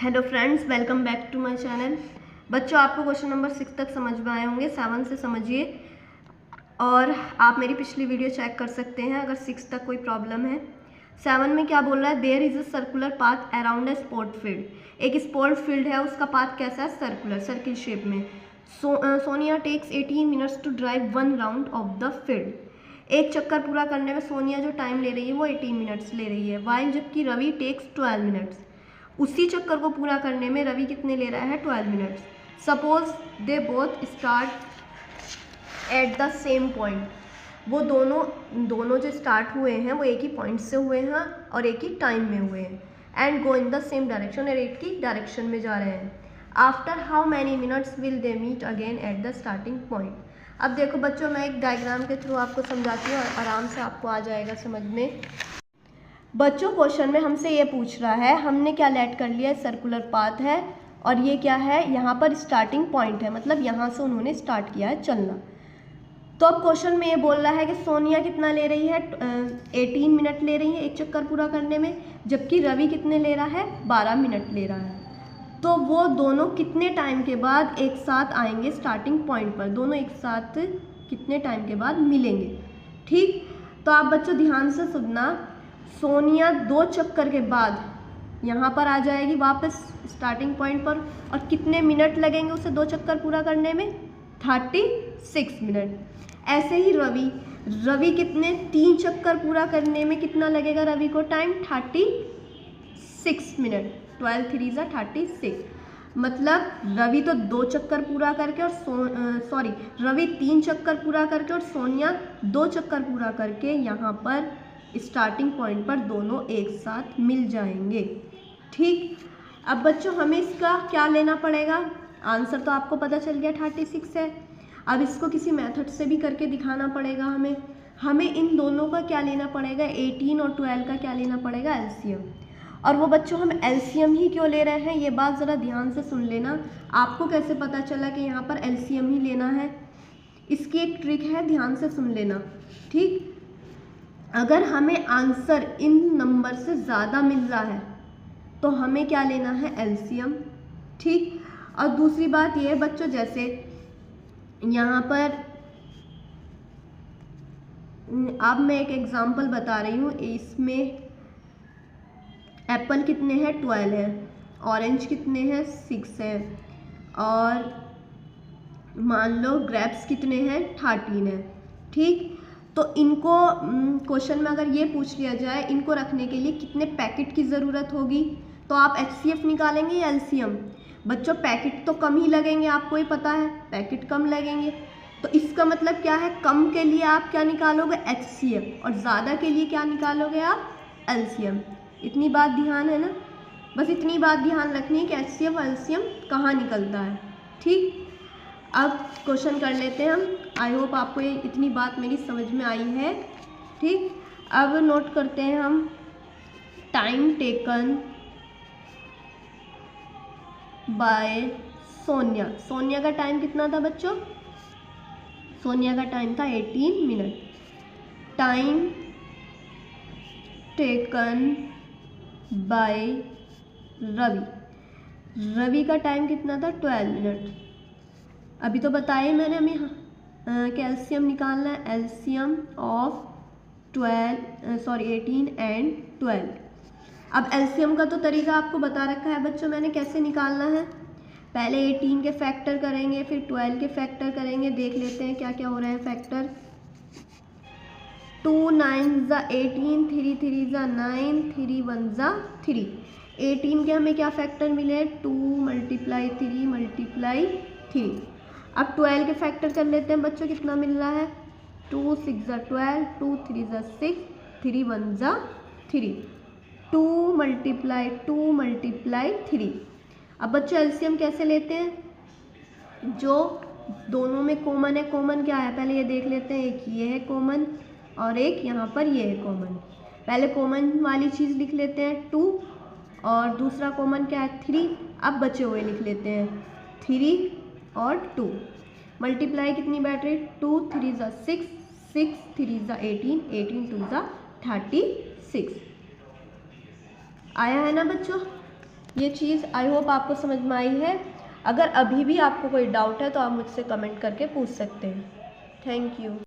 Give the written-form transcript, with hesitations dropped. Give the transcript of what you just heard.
Hello friends, welcome back to my channel. बच्चों, आपको question number 6 तक समझ में आए होंगे। 7 से समझिए और आप मेरी पिछली वीडियो चेक कर सकते हैं अगर 6 तक कोई प्रॉब्लम है। 7 में क्या बोल रहा है? There is a circular path around a sport field. एक स्पोर्ट फील्ड है, उसका पाथ कैसा है? सर्कुलर, सर्किल शेप में। Sonia takes 18 minutes to drive 1 round of the field. एक चक्कर पूरा करने में सोनिया जो टाइम ले रही है वो 18 मिनट्स ले रही है, वाइल जबकि रवि टेक्स 12 मिनट्स। उसी चक्कर को पूरा करने में रवि कितने ले रहा है? 12 minutes. Suppose they both start at the same point. वो दोनों जो स्टार्ट हुए हैं वो एक ही पॉइंट से हुए हैं और एक ही टाइम में हुए हैं। And go in the same direction, और एक ही डायरेक्शन में जा रहे हैं। After how many minutes will they meet again at the starting point. अब देखो बच्चों, मैं एक डायग्राम के थ्रू आपको समझाती हूँ और आराम से आपको आ जाएगा समझ में। बच्चों, क्वेश्चन में हमसे ये पूछ रहा है, हमने क्या लेट कर लिया? सर्कुलर पाथ है और ये क्या है? यहाँ पर स्टार्टिंग पॉइंट है, मतलब यहाँ से उन्होंने स्टार्ट किया है चलना। तो अब क्वेश्चन में ये बोल रहा है कि सोनिया कितना ले रही है? 18 मिनट ले रही है एक चक्कर पूरा करने में, जबकि रवि कितने ले रहा है? 12 मिनट ले रहा है। तो वो दोनों कितने टाइम के बाद एक साथ आएंगे स्टार्टिंग पॉइंट पर? दोनों एक साथ कितने टाइम के बाद मिलेंगे? ठीक, तो आप बच्चों ध्यान से सुनना। सोनिया 2 चक्कर के बाद यहाँ पर आ जाएगी वापस स्टार्टिंग पॉइंट पर, और कितने मिनट लगेंगे उसे 2 चक्कर पूरा करने में? 36 मिनट। ऐसे ही रवि कितने 3 चक्कर पूरा करने में कितना लगेगा रवि को टाइम? 36 मिनट। 12 3 = 36। मतलब रवि तो 2 चक्कर पूरा करके और रवि 3 चक्कर पूरा करके और सोनिया 2 चक्कर पूरा करके यहाँ पर स्टार्टिंग पॉइंट पर दोनों एक साथ मिल जाएंगे। ठीक, अब बच्चों हमें इसका क्या लेना पड़ेगा? आंसर तो आपको पता चल गया 36 है। अब इसको किसी मेथड से भी करके दिखाना पड़ेगा हमें इन दोनों का क्या लेना पड़ेगा? 18 और 12 का क्या लेना पड़ेगा? एलसीएम। और वो बच्चों हम एलसीएम ही क्यों ले रहे हैं, ये बात ज़रा ध्यान से सुन लेना। आपको कैसे पता चला कि यहाँ पर एलसीएम ही लेना है? इसकी एक ट्रिक है, ध्यान से सुन लेना। ठीक, अगर हमें आंसर इन नंबर से ज़्यादा मिल रहा है तो हमें क्या लेना है? एलसीएम। ठीक, और दूसरी बात ये है बच्चों, जैसे यहाँ पर अब मैं एक एग्जांपल बता रही हूँ। इसमें एप्पल कितने हैं? 12 है। ऑरेंज कितने हैं? 6 है। और मान लो ग्रेप्स कितने हैं? 13 है। ठीक, तो इनको क्वेश्चन में अगर ये पूछ लिया जाए इनको रखने के लिए कितने पैकेट की ज़रूरत होगी, तो आप एचसीएफ निकालेंगे या एलसीएम? बच्चों पैकेट तो कम ही लगेंगे, आपको ही पता है पैकेट कम लगेंगे। तो इसका मतलब क्या है? कम के लिए आप क्या निकालोगे? एचसीएफ, और ज़्यादा के लिए क्या निकालोगे आप? एलसीएम। इतनी बात ध्यान है ना? बस इतनी बात ध्यान रखनी है कि एचसीएफ और एलसीएम कहाँ निकलता है। ठीक, अब क्वेश्चन कर लेते हैं हम। आई होप आपको ये इतनी बात मेरी समझ में आई है। ठीक, अब नोट करते हैं हम time taken bye Sonia. Sonia का टाइम कितना था बच्चों? सोनिया का टाइम था 18 minute. Time taken by Ravi का टाइम कितना था? 12 मिनट। अभी तो बताया मैंने हमें कैल्शियम निकालना है। LCM of 18 and 12। अब एलसीएम का तो तरीका आपको बता रखा है बच्चों मैंने, कैसे निकालना है। पहले 18 के फैक्टर करेंगे, फिर 12 के फैक्टर करेंगे। देख लेते हैं क्या क्या हो रहा है फैक्टर। 2 9 = 18, 3 3 = 9, 3 1 = 3। 18 के हमें क्या फैक्टर मिले? 2 × 3 × 3। अब 12 के फैक्टर कर लेते हैं बच्चों, कितना मिल रहा है? 2 6 = 12, 2 3 = 6, 3 1 = 3। 2 × 2 × 3। अब बच्चों एलसीएम कैसे लेते हैं? जो दोनों में कॉमन है, कॉमन क्या है पहले ये देख लेते हैं। एक ये है कॉमन और एक यहाँ पर ये है कॉमन। पहले कॉमन वाली चीज़ लिख लेते हैं 2, और दूसरा कॉमन क्या है? 3। अब बचे हुए लिख लेते हैं 3 और 2। मल्टीप्लाई कितनी बैठ रही? 2 3 = 6, 6 3 = 18, 18 2 = 36। आया है ना बच्चों? ये चीज़ आई होप आपको समझ में आई है। अगर अभी भी आपको कोई डाउट है तो आप मुझसे कमेंट करके पूछ सकते हैं। Thank you.